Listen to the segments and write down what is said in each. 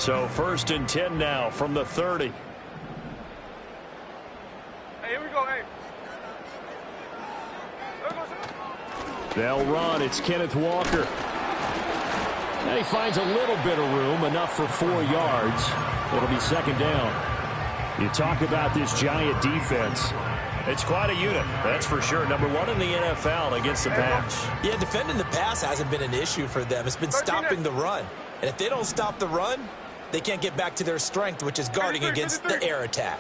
So 1st and 10 now from the 30. Hey, here we go, hey. They'll run. It's Kenneth Walker. And he finds a little bit of room, enough for 4 yards. It'll be 2nd down. You talk about this Giant defense. It's quite a unit, that's for sure. Number 1 in the NFL against the pass. Yeah, defending the pass hasn't been an issue for them. It's been stopping the run. And if they don't stop the run, they can't get back to their strength, which is guarding against the air attack.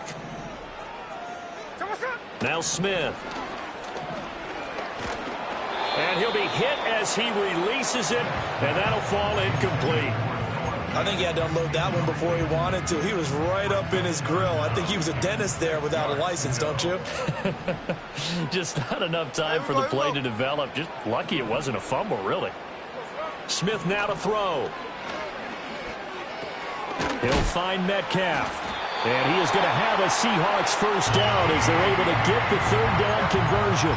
Now Smith. And he'll be hit as he releases it, and that'll fall incomplete. I think he had to unload that one before he wanted to. He was right up in his grill. I think he was a dentist there without a license, don't you? Just not enough time for the play to develop. Just lucky it wasn't a fumble, really. Smith now to throw. He'll find Metcalf. And he is going to have a Seahawks 1st down as they're able to get the 3rd down conversion.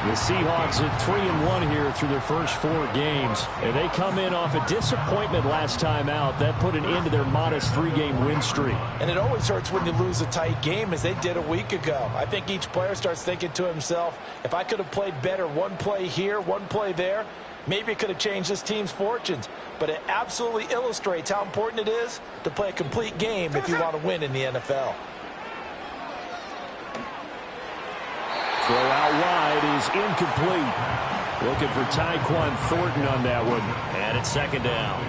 The Seahawks at 3-1 here through their first 4 games. And they come in off a disappointment last time out. That put an end to their modest 3-game win streak. And it always hurts when you lose a tight game, as they did a week ago. I think each player starts thinking to himself, if I could have played better one play here, one play there, maybe it could have changed this team's fortunes. But it absolutely illustrates how important it is to play a complete game if you want to win in the NFL. Throw out wide is incomplete. Looking for Tyquan Thornton on that one. And it's 2nd down.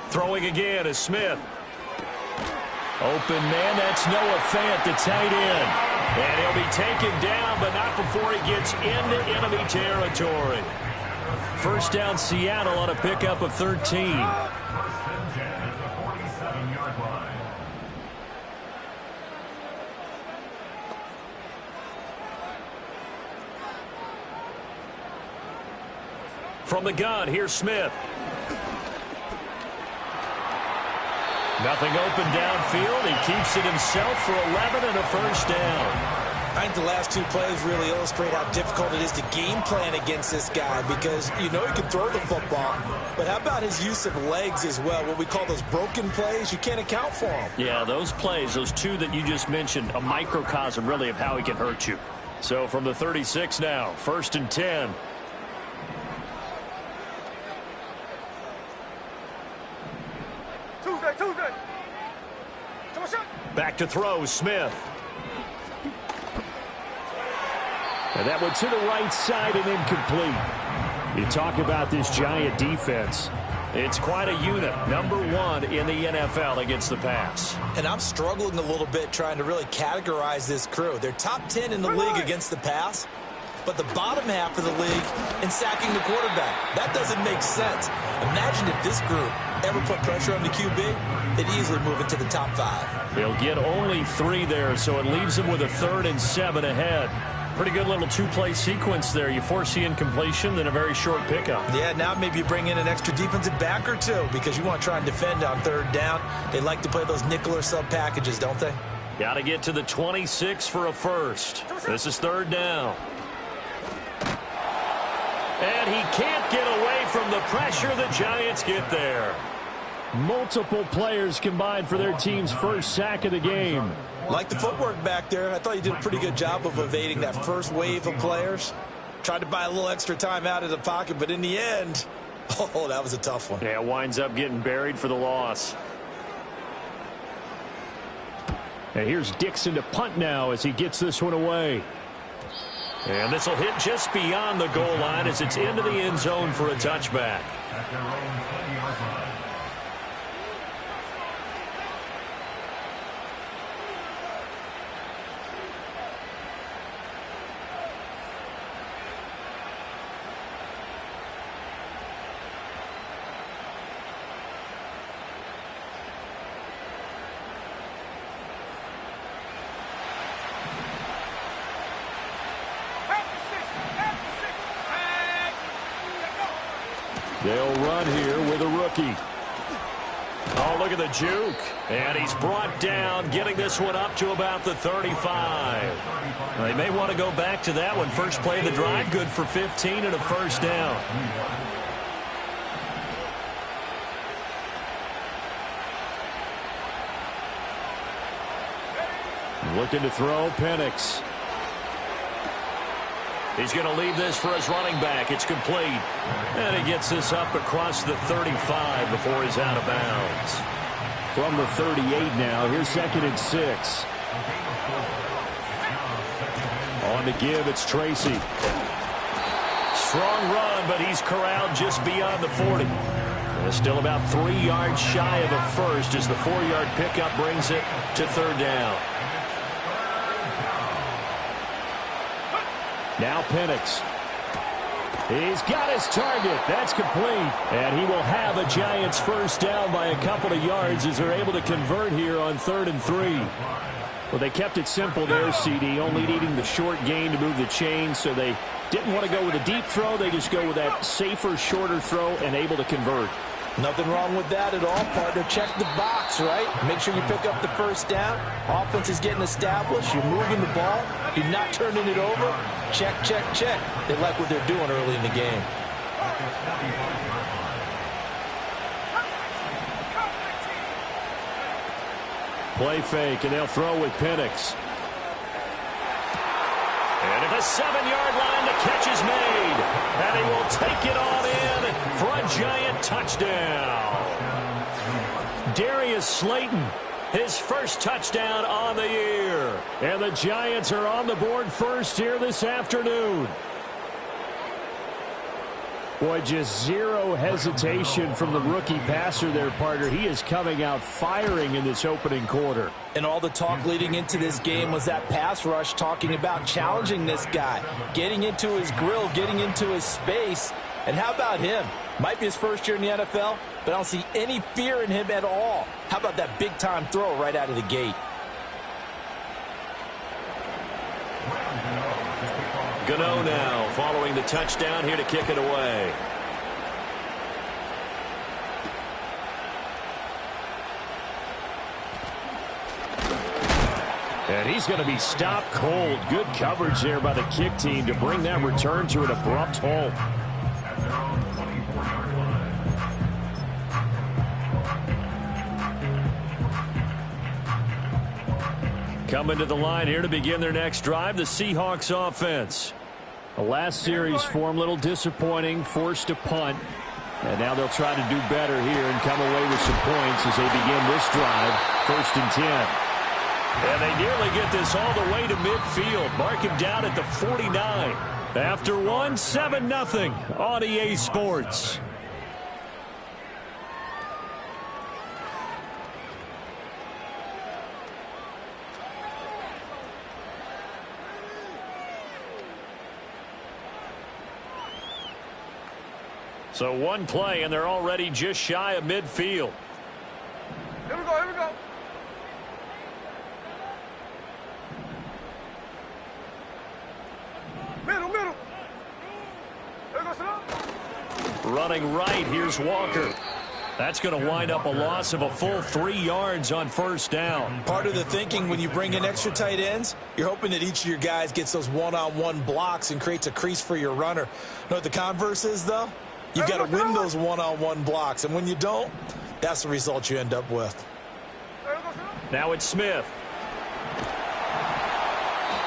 Throwing again is Smith. Open man, that's Noah Fant, the tight end. And he'll be taken down, but not before he gets into enemy territory. 1st down Seattle on a pickup of 13. From the gun, here's Smith. Nothing open downfield. He keeps it himself for 11 and a 1st down. I think the last 2 plays really illustrate how difficult it is to game plan against this guy, because you know he can throw the football, but how about his use of legs as well? What we call those broken plays, you can't account for them. Yeah, those plays, those 2 that you just mentioned, a microcosm really of how he can hurt you. So from the 36 now, 1st and 10. Back to throw, Smith. And that one to the right side and incomplete. You talk about this Giant defense. It's quite a unit. Number 1 in the NFL against the pass. And I'm struggling a little bit trying to really categorize this crew. They're top 10 in the league against the pass, but the bottom half of the league in sacking the quarterback. That doesn't make sense. Imagine if this group ever put pressure on the QB, they'd easily move into the top 5. They'll get only 3 there, so it leaves them with a 3rd and 7 ahead. Pretty good little 2-play sequence there. You force the incompletion, then a very short pickup. Yeah, now maybe you bring in an extra defensive back or 2 because you want to try and defend on 3rd down. They like to play those nickel or sub packages, don't they? Got to get to the 26 for a 1st. This is 3rd down. And he can't get away from the pressure. The Giants get there. Multiple players combined for their team's 1st sack of the game. Like the footwork back there, I thought you did a pretty good job of evading that first wave of players. Tried to buy a little extra time out of the pocket, but in the end, oh, that was a tough one. Yeah, winds up getting buried for the loss. And here's Dixon to punt now as he gets this one away. And this will hit just beyond the goal line as it's into the end zone for a touchback. They'll run here with a rookie. Oh, look at the juke. And he's brought down, getting this one up to about the 35. They may want to go back to that one. First play of the drive, good for 15 and a first down. Looking to throw, Penix. He's going to leave this for his running back. It's complete. And he gets this up across the 35 before he's out of bounds. From the 38 now, here's 2nd and 6. On the give, it's Tracy. Strong run, but he's corralled just beyond the 40. And still about 3 yards shy of a first as the 4-yard pickup brings it to 3rd down. Now Penix. He's got his target. That's complete. And he will have a Giants first down by a couple of yards as they're able to convert here on 3rd and 3. Well, they kept it simple there, CD, only needing the short gain to move the chain, so they didn't want to go with a deep throw. They just go with that safer, shorter throw and able to convert. Nothing wrong with that at all, partner. Check the box, right? Make sure you pick up the first down. Offense is getting established. You're moving the ball. You're not turning it over. Check, check, check. They like what they're doing early in the game. Play fake, and they'll throw with Penix. And at the 7-yard line, the catch is made. And he will take it on in for a Giant touchdown. Darius Slayton, his first touchdown on the year. And the Giants are on the board first here this afternoon. Boy, just zero hesitation from the rookie passer there, partner. He is coming out firing in this opening quarter. And all the talk leading into this game was that pass rush, talking about challenging this guy, getting into his grill, getting into his space. And how about him? Might be his first year in the NFL, but I don't see any fear in him at all. How about that big-time throw right out of the gate? Gano now following the touchdown here to kick it away. And he's going to be stopped cold. Good coverage there by the kick team to bring that return to an abrupt halt. Coming to the line here to begin their next drive, the Seahawks offense. The last series for them, a little disappointing, forced to punt. And now they'll try to do better here and come away with some points as they begin this drive, 1st and 10. And they nearly get this all the way to midfield. Mark him down at the 49. After one, 7-0 on EA Sports. So one play, and they're already just shy of midfield. Here we go, here we go. Middle, middle. There goes it. Running right, here's Walker. That's going to wind up a loss of a full 3 yards on 1st down. Part of the thinking when you bring in extra tight ends, you're hoping that each of your guys gets those one-on-one blocks and creates a crease for your runner. You know what the converse is, though? You've got to win those one-on-one blocks, and when you don't, that's the result you end up with. Now it's Smith.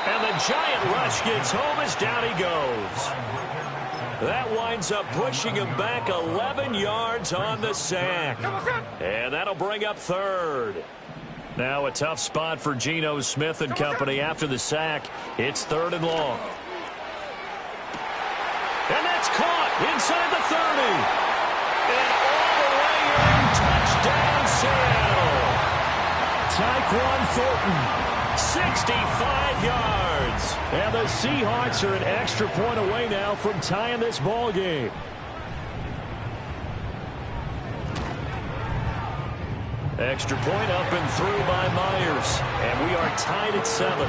And the Giant rush gets home as down he goes. That winds up pushing him back 11 yards on the sack. And that'll bring up 3rd. Now a tough spot for Geno Smith and company after the sack. It's 3rd and long. And that's caught inside the 30. And all the way in, touchdown Seattle. Tyquan Thornton, 65 yards. And the Seahawks are an extra point away now from tying this ball game. Extra point up and through by Myers. And we are tied at 7.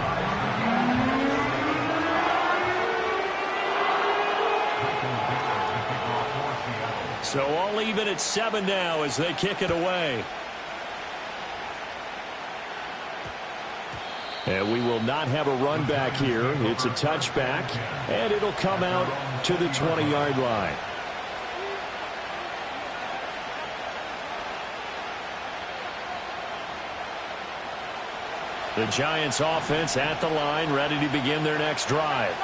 So all even at 7 now as they kick it away. And we will not have a run back here. It's a touchback, and it'll come out to the 20-yard line. The Giants offense at the line, ready to begin their next drive.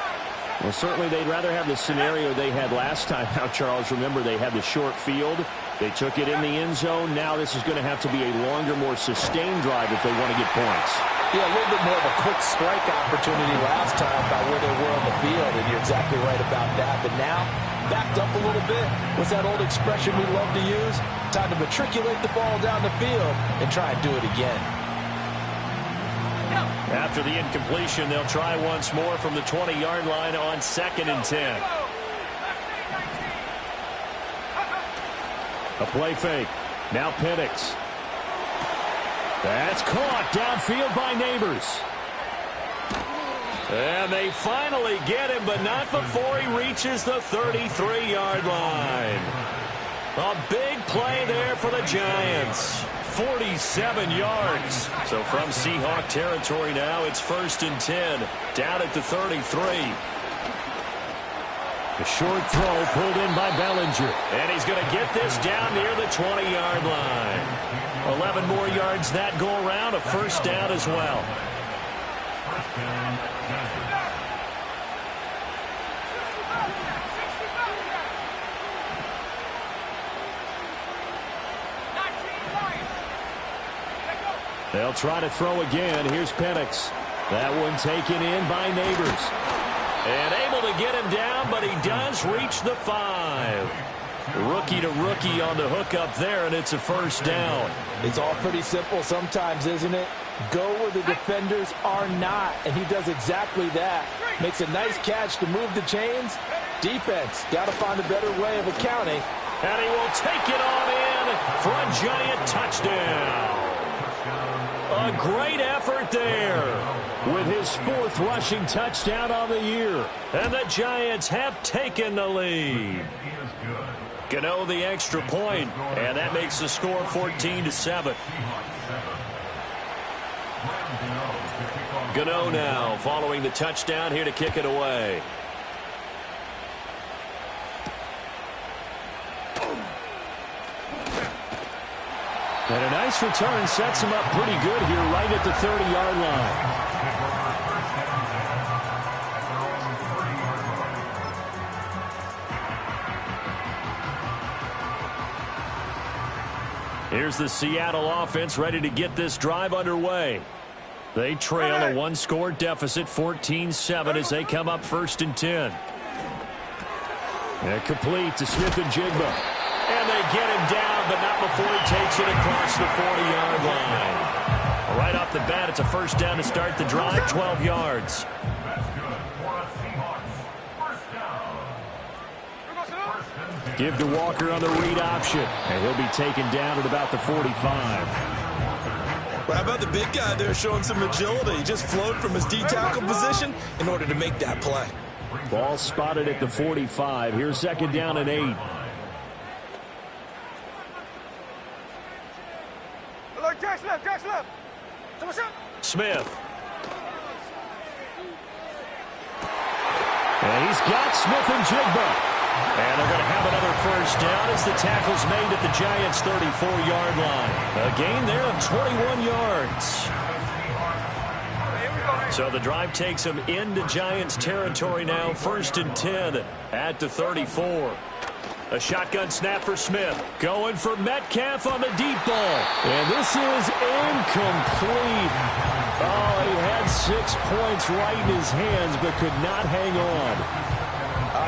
Well, certainly they'd rather have the scenario they had last time. Now, Charles, remember they had the short field. They took it in the end zone. Now this is going to have to be a longer, more sustained drive if they want to get points. Yeah, a little bit more of a quick strike opportunity last time by where they were on the field, and you're exactly right about that. But now, backed up a little bit. What's that old expression we love to use? Time to matriculate the ball down the field and try and do it again. After the incompletion, they'll try once more from the 20-yard line on 2nd and 10. A play fake. Now Penix. That's caught downfield by Neighbors. And they finally get him, but not before he reaches the 33-yard line. A big play there for the Giants. 47 yards. So from Seahawk territory now, it's 1st and 10. Down at the 33. A short throw pulled in by Bellinger. And he's going to get this down near the 20-yard line. 11 more yards that go around. A 1st down as well. They'll try to throw again. Here's Penix. That one taken in by Neighbors. And able to get him down, but he does reach the 5. Rookie to rookie on the hook up there, and it's a 1st down. It's all pretty simple sometimes, isn't it? Go where the defenders are not, and he does exactly that. Makes a nice catch to move the chains. Defense, got to find a better way of accounting. And he will take it on in for a Giant touchdown. A great effort there with his 4th rushing touchdown on the year. And the Giants have taken the lead. Gano the extra point, and that makes the score 14-7. Gano now following the touchdown here to kick it away. And a nice return sets him up pretty good here right at the 30-yard line. Here's the Seattle offense ready to get this drive underway. They trail a 1-score deficit, 14-7, as they come up 1st and 10. And complete to Smith-Njigba. And they get him down, but not before he takes it across the 40-yard line. Right off the bat, it's a 1st down to start the drive, 12 yards. Give to Walker on the read option, and he'll be taken down at about the 45. Well, how about the big guy there showing some agility? He just flowed from his D-tackle position in order to make that play. Ball spotted at the 45. Here's 2nd down and 8. Jack's left. Smith. And he's got Smith-Njigba. And they're going to have another 1st down as the tackle's made at the Giants' 34-yard line. A gain there of 21 yards. So the drive takes them into Giants territory now, 1st and 10 at the 34. A shotgun snap for Smith. Going for Metcalf on the deep ball. And this is incomplete. Oh, he had 6 points right in his hands, but could not hang on.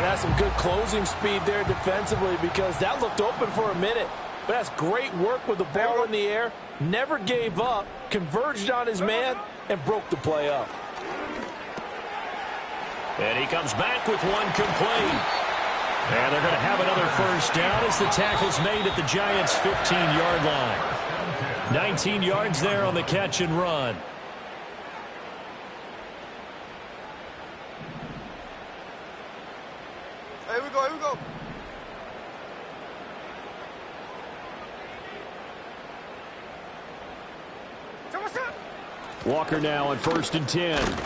That's some good closing speed there defensively, because that looked open for a minute. But that's great work with the ball in the air. Never gave up, converged on his man, and broke the play up. And he comes back with one complete. And they're going to have another 1st down as the tackle's made at the Giants' 15-yard line. 19 yards there on the catch and run. Here we go. Walker now on 1st and 10.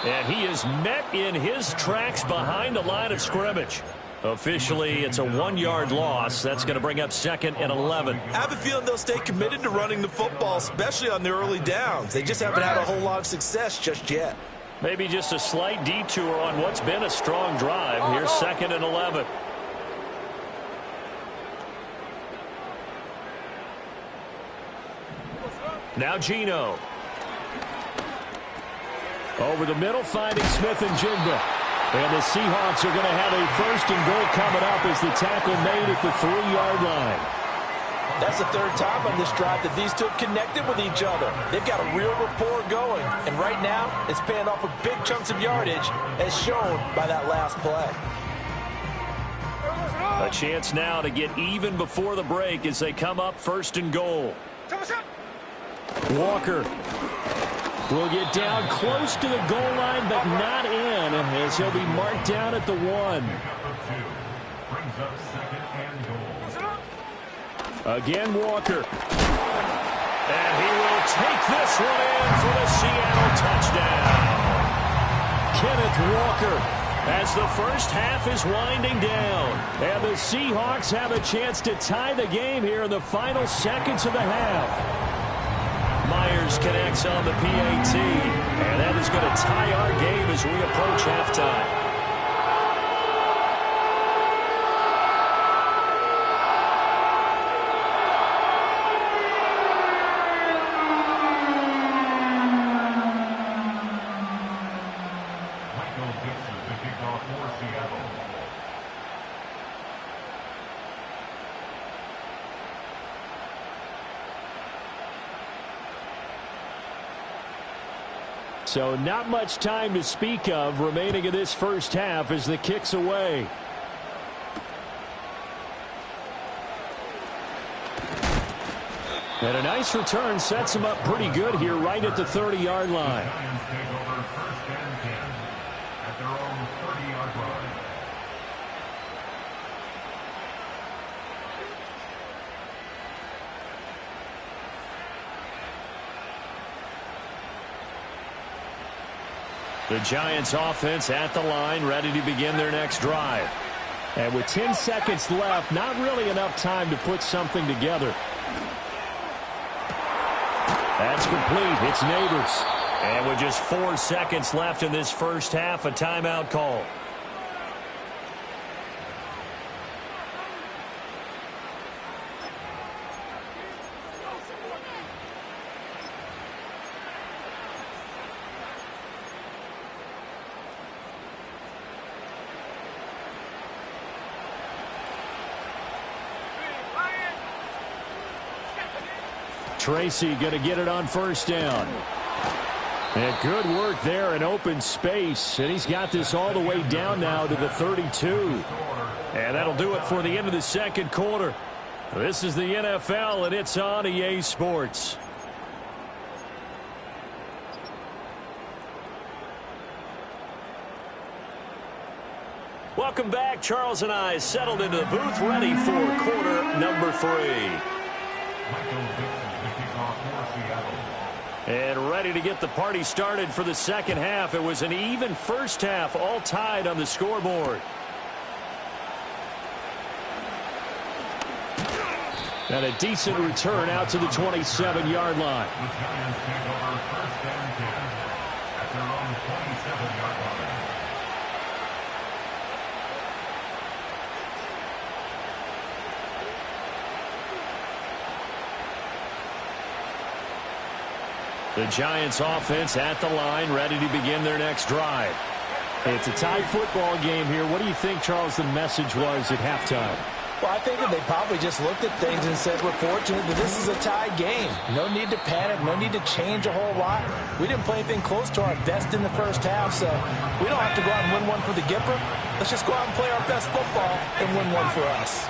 And he is met in his tracks behind the line of scrimmage. Officially, it's a 1-yard loss. That's going to bring up 2nd and 11. I have a feeling they'll stay committed to running the football, especially on the early downs. They just haven't had a whole lot of success just yet. Maybe just a slight detour on what's been a strong drive. Here's 2nd and 11. Now Geno. Over the middle, finding Smith and Jigba. And the Seahawks are going to have a 1st and goal coming up as the tackle made at the 3-yard line. That's the 3rd time on this drive that these two have connected with each other. They've got a real rapport going. And right now, it's paying off with big chunks of yardage, as shown by that last play. A chance now to get even before the break as they come up 1st and goal. Walker will get down close to the goal line, but not in, as he'll be marked down at the 1. Again, Walker. And he will take this one in for the Seattle touchdown. Kenneth Walker, as the first half is winding down. And the Seahawks have a chance to tie the game here in the final seconds of the half. Myers connects on the PAT, and that is going to tie our game as we approach halftime. So not much time to speak of remaining in this first half as the kick's away. And a nice return sets him up pretty good here right at the 30-yard line. The Giants offense at the line, ready to begin their next drive. And with 10 seconds left, not really enough time to put something together. That's complete. It's Neighbors. And with just 4 seconds left in this first half, a timeout call. Tracy going to get it on 1st down. And good work there in open space. And he's got this all the way down now to the 32. And that'll do it for the end of the second quarter. This is the NFL, and it's on EA Sports. Welcome back. Charles and I settled into the booth, ready for quarter number 3. And ready to get the party started for the second half. It was an even first half, all tied on the scoreboard. And a decent return out to the 27-yard line. The Giants offense at the line, ready to begin their next drive. It's a tie football game here. What do you think, Charles, the message was at halftime? Well, I think that they probably just looked at things and said, we're fortunate that this is a tie game. No need to panic, no need to change a whole lot. We didn't play anything close to our best in the first half, so we don't have to go out and win one for the Gipper. Let's just go out and play our best football and win one for us.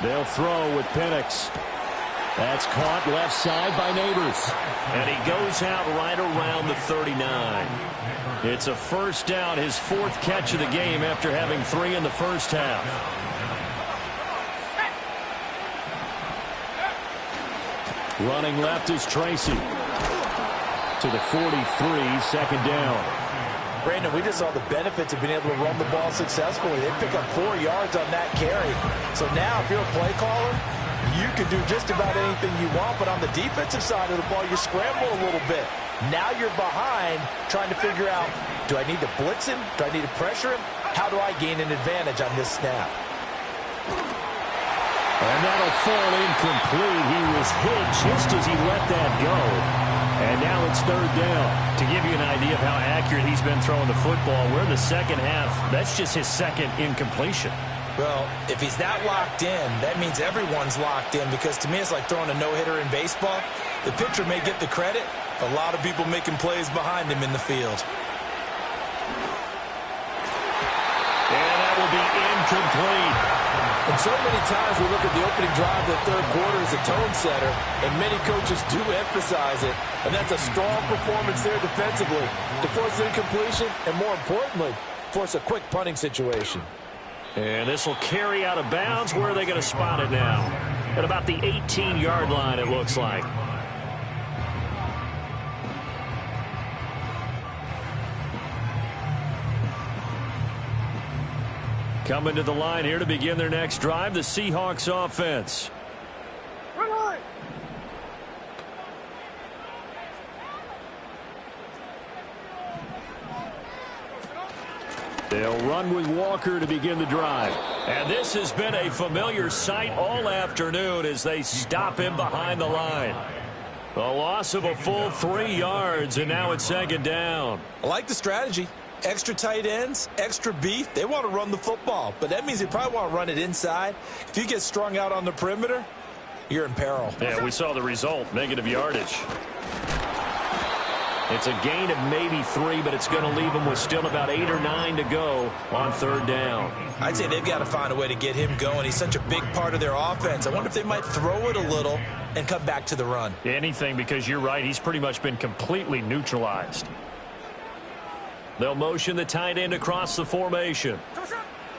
They'll throw with Penix. That's caught left side by Neighbors. And he goes out right around the 39. It's a first down, his fourth catch of the game after having 3 in the first half. Running left is Tracy. To the 43, second down. Brandon, we just saw the benefits of being able to run the ball successfully. They pick up 4 yards on that carry. So now if you're a play caller, you can do just about anything you want, but on the defensive side of the ball, you scramble a little bit. Now you're behind trying to figure out, do I need to blitz him? Do I need to pressure him? How do I gain an advantage on this snap? And that'll fall incomplete. He was hit just as he let that go. And now it's third down. To give you an idea of how accurate he's been throwing the football, we're in the second half. That's just his second incompletion. Well, if he's that locked in, that means everyone's locked in, because to me it's like throwing a no-hitter in baseball. The pitcher may get the credit, a lot of people making plays behind him in the field. And that will be incomplete. And so many times we look at the opening drive of the third quarter as a tone setter, and many coaches do emphasize it. And that's a strong performance there defensively to force an incompletion, and more importantly, force a quick punting situation. And this will carry out of bounds. Where are they going to spot it now? At about the 18-yard line, it looks like. Coming to the line here to begin their next drive, the Seahawks offense. They'll run with Walker to begin the drive. And this has been a familiar sight all afternoon as they stop him behind the line. A loss of a full 3 yards, and now it's second down. I like the strategy. Extra tight ends, extra beef. They want to run the football, but that means they probably want to run it inside. If you get strung out on the perimeter, you're in peril. Yeah, we saw the result, negative yardage. It's a gain of maybe 3, but it's going to leave them with still about 8 or 9 to go on third down. I'd say they've got to find a way to get him going. He's such a big part of their offense. I wonder if they might throw it a little and come back to the run. Anything, because you're right, he's pretty much been completely neutralized. They'll motion the tight end across the formation.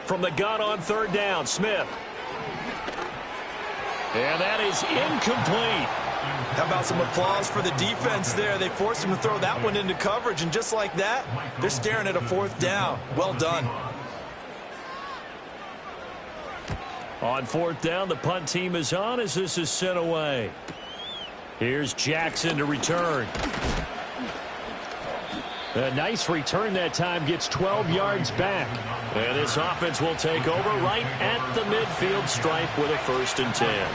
From the gun on third down, Smith. And that is incomplete. How about some applause for the defense there? They forced him to throw that one into coverage, and just like that, they're staring at a fourth down. Well done. On fourth down, the punt team is on as this is sent away. Here's Jackson to return. A nice return that time, gets 12 yards back. And this offense will take over right at the midfield stripe with a 1st and 10.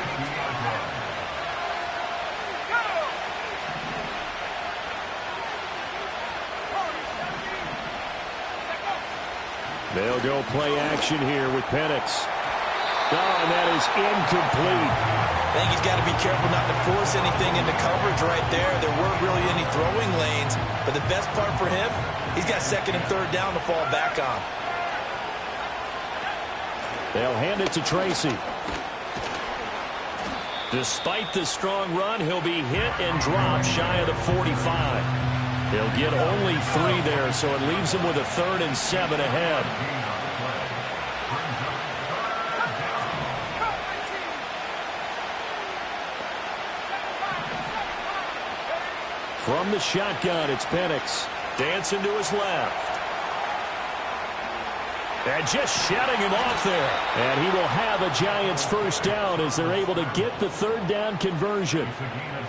They'll go play action here with Penix. Oh, and that is incomplete. I think he's got to be careful not to force anything into coverage right there. There weren't really any throwing lanes, but the best part for him, he's got 2nd and 3rd down to fall back on. They'll hand it to Tracy. Despite the strong run, he'll be hit and dropped shy of the 45. He'll get only 3 there, so it leaves him with a 3rd and 7 ahead. From the shotgun, it's Penix. Dancing to his left. And just shutting him off there. And he will have a Giants 1st down as they're able to get the 3rd down conversion.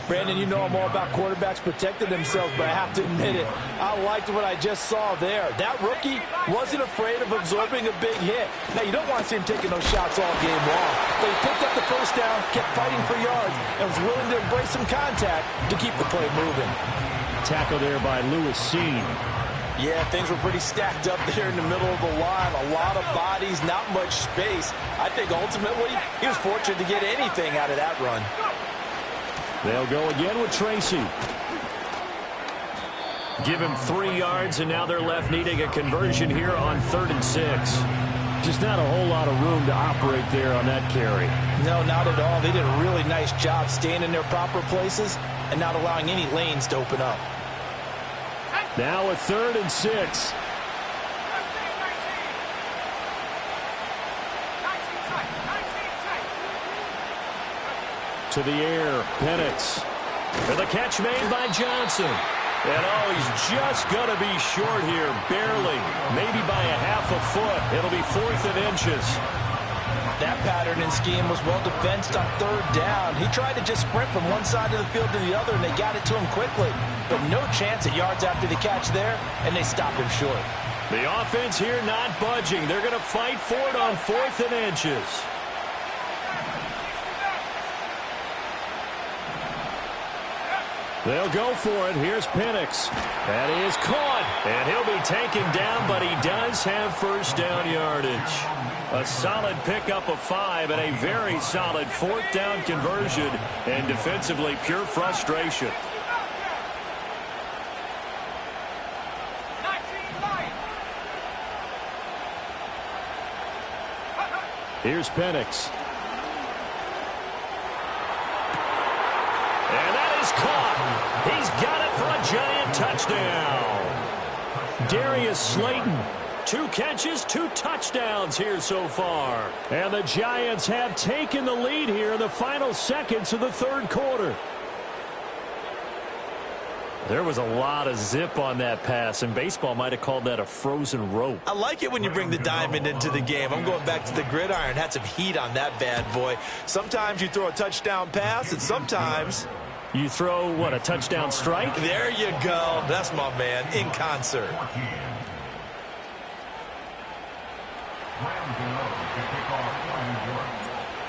Brandon, you know I'm all about quarterbacks protecting themselves, but I have to admit it. I liked what I just saw there. That rookie wasn't afraid of absorbing a big hit. Now, you don't want to see him taking those shots all game long, but he picked up the 1st down, kept fighting for yards, and was willing to embrace some contact to keep the play moving. Tackle there by Lewis Seen. Yeah, things were pretty stacked up there in the middle of the line. A lot of bodies, not much space. I think ultimately he was fortunate to get anything out of that run. They'll go again with Tracy. Give him 3 yards, and now they're left needing a conversion here on 3rd and 6. just not a whole lot of room to operate there on that carry. No, not at all. They did a really nice job staying in their proper places and not allowing any lanes to open up. Now a 3rd and 6. To the air, Penix. And the catch made by Johnson. And he's just going to be short here, barely. Maybe by a half a foot. It'll be 4th and inches. That pattern and scheme was well defensed on 3rd down. He tried to just sprint from one side of the field to the other, and they got it to him quickly. But no chance at yards after the catch there, and they stopped him short. The offense here not budging. They're going to fight for it on 4th and inches. They'll go for it. Here's Penix. That is caught. And he'll be taken down, but he does have 1st down yardage. A solid pickup of 5 and a very solid 4th down conversion. And defensively, pure frustration. Here's Penix. And that is caught. He's got it for a giant touchdown. Darius Slayton, 2 catches, 2 touchdowns here so far. And the Giants have taken the lead here in the final seconds of the 3rd quarter. There was a lot of zip on that pass, and baseball might have called that a frozen rope. I like it when you bring the diamond into the game. I'm going back to the gridiron. Had some heat on that bad boy. Sometimes you throw a touchdown pass, and sometimes you throw, what, a touchdown strike? There you go. That's my man, in concert.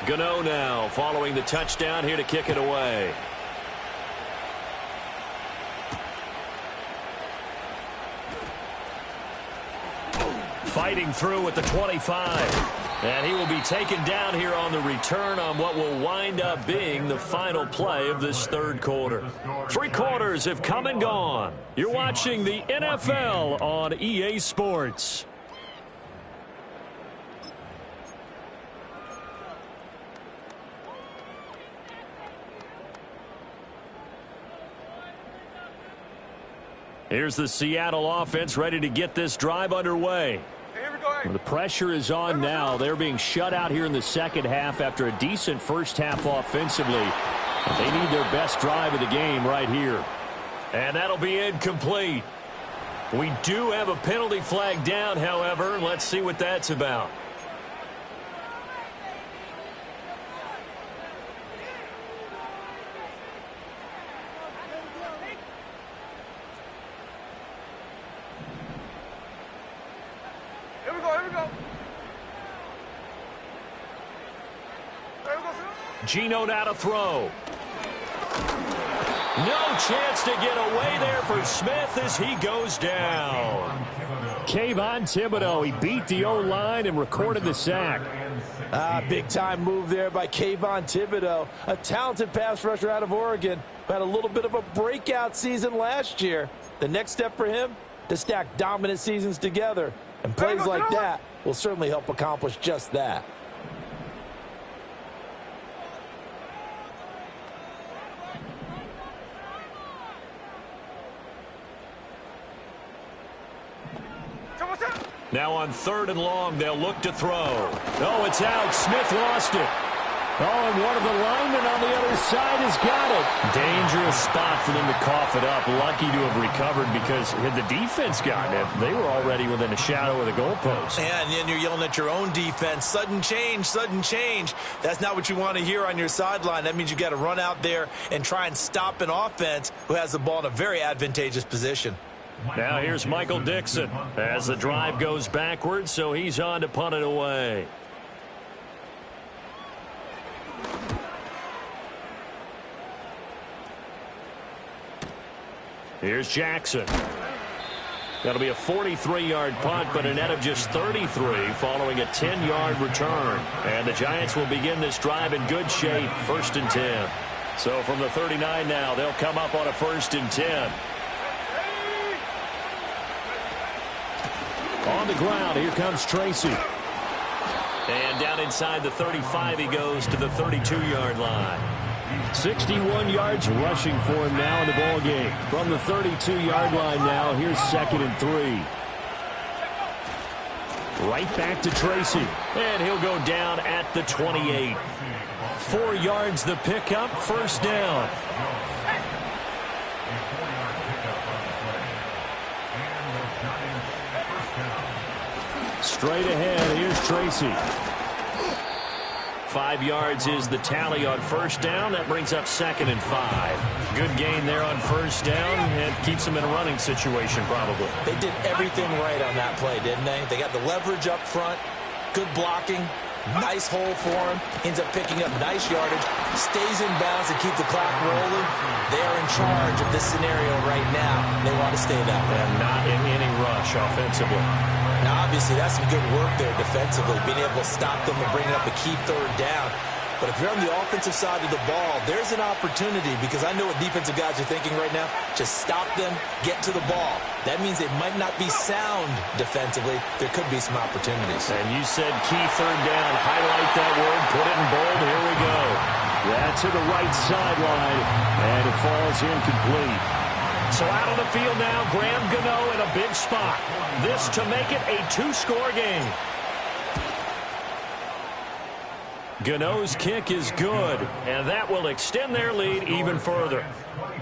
Gano now following the touchdown here to kick it away. Fighting through at the 25. And he will be taken down here on the return on what will wind up being the final play of this 3rd quarter. 3 quarters have come and gone. You're watching the NFL on EA Sports. Here's the Seattle offense ready to get this drive underway. Well, the pressure is on now. They're being shut out here in the 2nd half after a decent 1st half offensively. They need their best drive of the game right here. And that'll be incomplete. We do have a penalty flag down, however. Let's see what that's about. Geno now to throw. No chance to get away there for Smith as he goes down. Kayvon Thibodeau, he beat the O-line and recorded the sack. Big-time move there by Kayvon Thibodeau, a talented pass rusher out of Oregon, who had a little bit of a breakout season last year. The next step for him, to stack dominant seasons together. And plays like that will certainly help accomplish just that. Now on 3rd and long, they'll look to throw. Oh, it's out. Smith lost it. Oh, and one of the linemen on the other side has got it. Dangerous spot for them to cough it up. Lucky to have recovered because had the defense gotten it, they were already within a shadow of the goalpost. And then you're yelling at your own defense. Sudden change, sudden change. That's not what you want to hear on your sideline. That means you got to run out there and try and stop an offense who has the ball in a very advantageous position. Now here's Michael Dixon as the drive goes backwards, so he's on to punt it away. Here's Jackson. That'll be a 43-yard punt, but a net of just 33 following a 10-yard return. And the Giants will begin this drive in good shape, 1st and 10. So from the 39 now, they'll come up on a 1st and 10. On the ground, here comes Tracy. And down inside the 35, he goes to the 32-yard line. 61 yards rushing for him now in the ball game. From the 32-yard line now, here's 2nd and 3. Right back to Tracy. And he'll go down at the 28. 4 yards the pickup, 1st down. Straight ahead, here's Tracy. 5 yards is the tally on 1st down. That brings up 2nd and 5. Good gain there on 1st down and keeps them in a running situation probably. They did everything right on that play, didn't they? They got the leverage up front, good blocking, nice hole for him, ends up picking up nice yardage, stays in bounds and keep the clock rolling. They are in charge of this scenario right now. They want to stay that way. And not in any rush offensively. Now, obviously, that's some good work there defensively, being able to stop them and bring up a key 3rd down. But if you're on the offensive side of the ball, there's an opportunity because I know what defensive guys are thinking right now. Just stop them, get to the ball. That means they might not be sound defensively. There could be some opportunities. And you said key 3rd down. Highlight that word. Put it in bold. Here we go. That's to the right sideline, and it falls incomplete. So out on the field now, Graham Gano in a big spot. This to make it a 2-score game. Gano's kick is good, and that will extend their lead even further.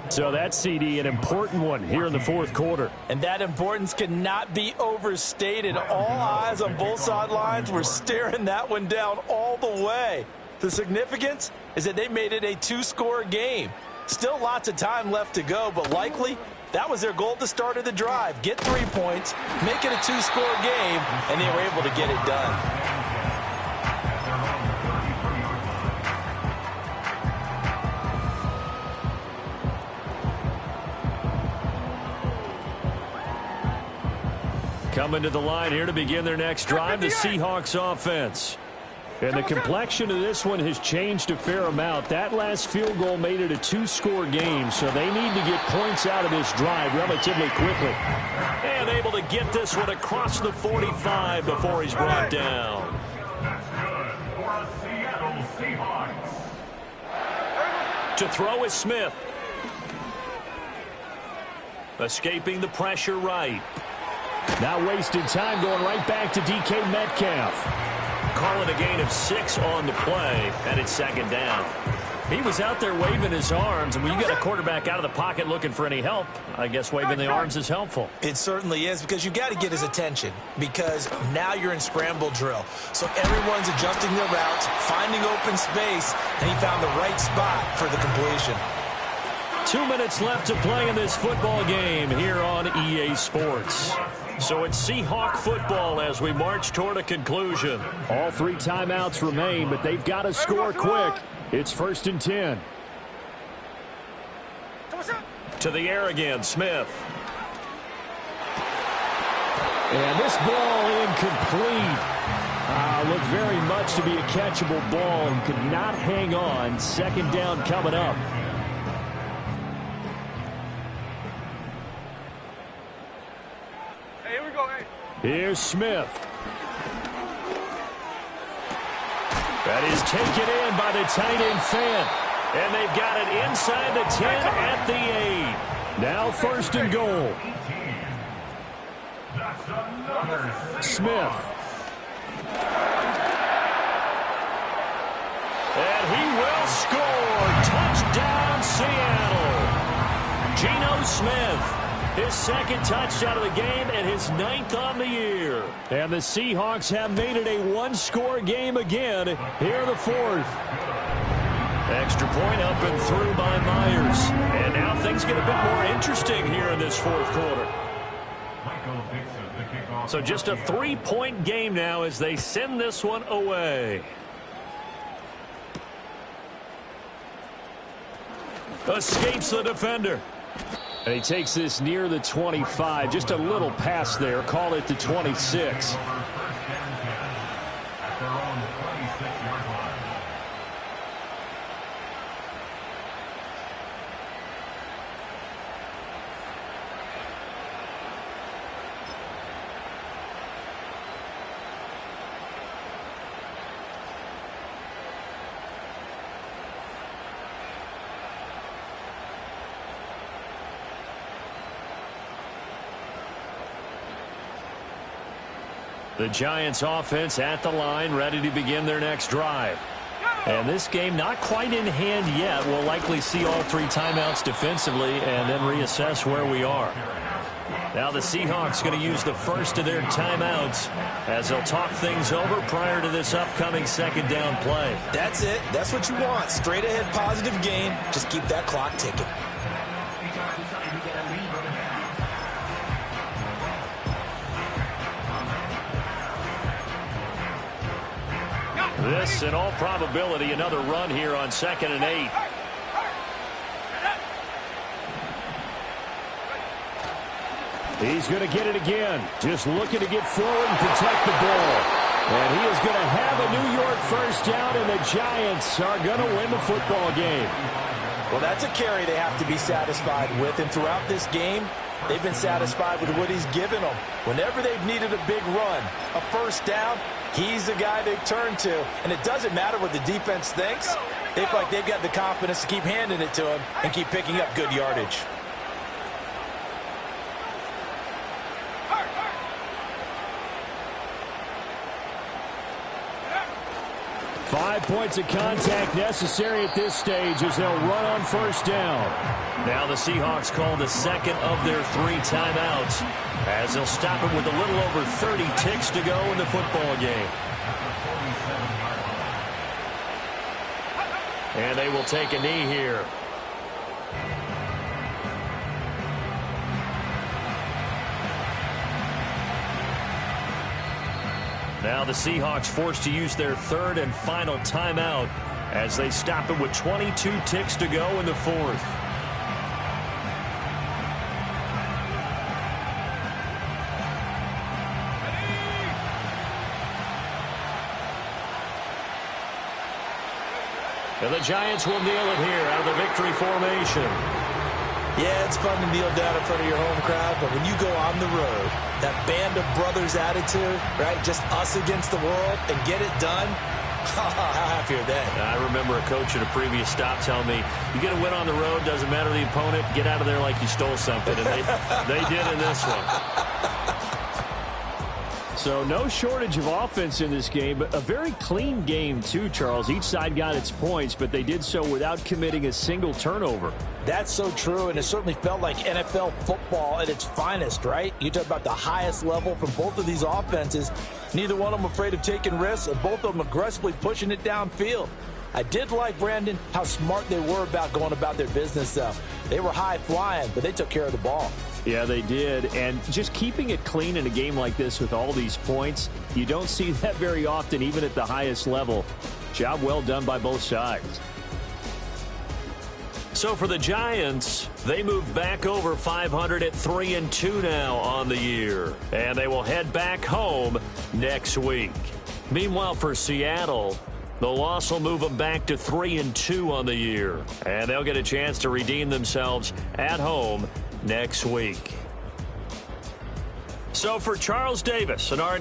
So that's, CD, an important one here in the 4th quarter. And that importance cannot be overstated. All eyes on both sidelines were staring that one down all the way. The significance is that they made it a 2-score game. Still lots of time left to go, but likely that was their goal at the start of the drive. Get 3 points, make it a 2-score game, and they were able to get it done. Coming to the line here to begin their next drive, the Seahawks offense. And the complexion of this one has changed a fair amount. That last field goal made it a 2-score game, so they need to get points out of this drive relatively quickly. And able to get this one across the 45 before he's brought down. To throw is Smith. Escaping the pressure right. Not wasting time, going right back to DK Metcalf. Calling a gain of 6 on the play, and it's 2nd down. He was out there waving his arms, and when you got a quarterback out of the pocket looking for any help, I guess waving the arms is helpful. It certainly is, because you got to get his attention, because now you're in scramble drill. So everyone's adjusting their routes, finding open space, and he found the right spot for the completion. 2 minutes left to play in this football game here on EA Sports. So it's Seahawk football as we march toward a conclusion. All 3 timeouts remain, but they've got to score quick. It's 1st and 10. To the air again, Smith. And this ball incomplete. Looked very much to be a catchable ball and could not hang on. 2nd down coming up. Here's Smith. That is taken in by the tight end Fant. And they've got it inside the 10 at the 8. Now 1st and goal. Smith. And he will score. Touchdown, Seattle. Geno Smith. His 2nd touchdown of the game and his 9th on the year. And the Seahawks have made it a 1-score game again here in the 4th. Extra point up and through by Myers. And now things get a bit more interesting here in this 4th quarter. So just a 3-point game now as they send this one away. Escapes the defender. And he takes this near the 25. Just a little pass there. Call it the 26. The Giants offense at the line, ready to begin their next drive. And this game not quite in hand yet. We'll likely see all 3 timeouts defensively and then reassess where we are. Now the Seahawks going to use the first of their timeouts as they'll talk things over prior to this upcoming second down play. That's it. That's what you want. Straight ahead positive gain. Just keep that clock ticking. This, in all probability, another run here on 2nd and 8. He's going to get it again. Just looking to get forward and protect the ball. And he is going to have a New York first down, and the Giants are going to win the football game. Well, that's a carry they have to be satisfied with. And throughout this game, they've been satisfied with what he's given them. Whenever they've needed a big run, a first down, he's the guy they've turned to. And it doesn't matter what the defense thinks. They feel like they've got the confidence to keep handing it to him and keep picking up good yardage. 5 points of contact necessary at this stage as they'll run on first down. Now the Seahawks call the second of their 3 timeouts as they'll stop it with a little over 30 ticks to go in the football game. And they will take a knee here. Now the Seahawks forced to use their 3rd and final timeout as they stop it with 22 ticks to go in the 4th. And the Giants will kneel it here out of the victory formation. Yeah, it's fun to kneel down in front of your home crowd, but when you go on the road, that band of brothers attitude, right, just us against the world and get it done, how happy are they? I remember a coach at a previous stop telling me, you get a win on the road, doesn't matter the opponent, get out of there like you stole something. And they did in this one. So no shortage of offense in this game, but a very clean game too, Charles. Each side got its points, but they did so without committing a single turnover. That's so true, and it certainly felt like NFL football at its finest, right? You talk about the highest level from both of these offenses. Neither one of them afraid of taking risks, and both of them aggressively pushing it downfield. I did like, Brandon, how smart they were about going about their business, though. They were high-flying, but they took care of the ball. Yeah, they did. And just keeping it clean in a game like this with all these points, you don't see that very often, even at the highest level. Job well done by both sides. So for the Giants, they move back over 500 at 3-2 now on the year. And they will head back home next week. Meanwhile, for Seattle, the loss will move them back to 3-2 on the year. And they'll get a chance to redeem themselves at home next week. So for Charles Davis and our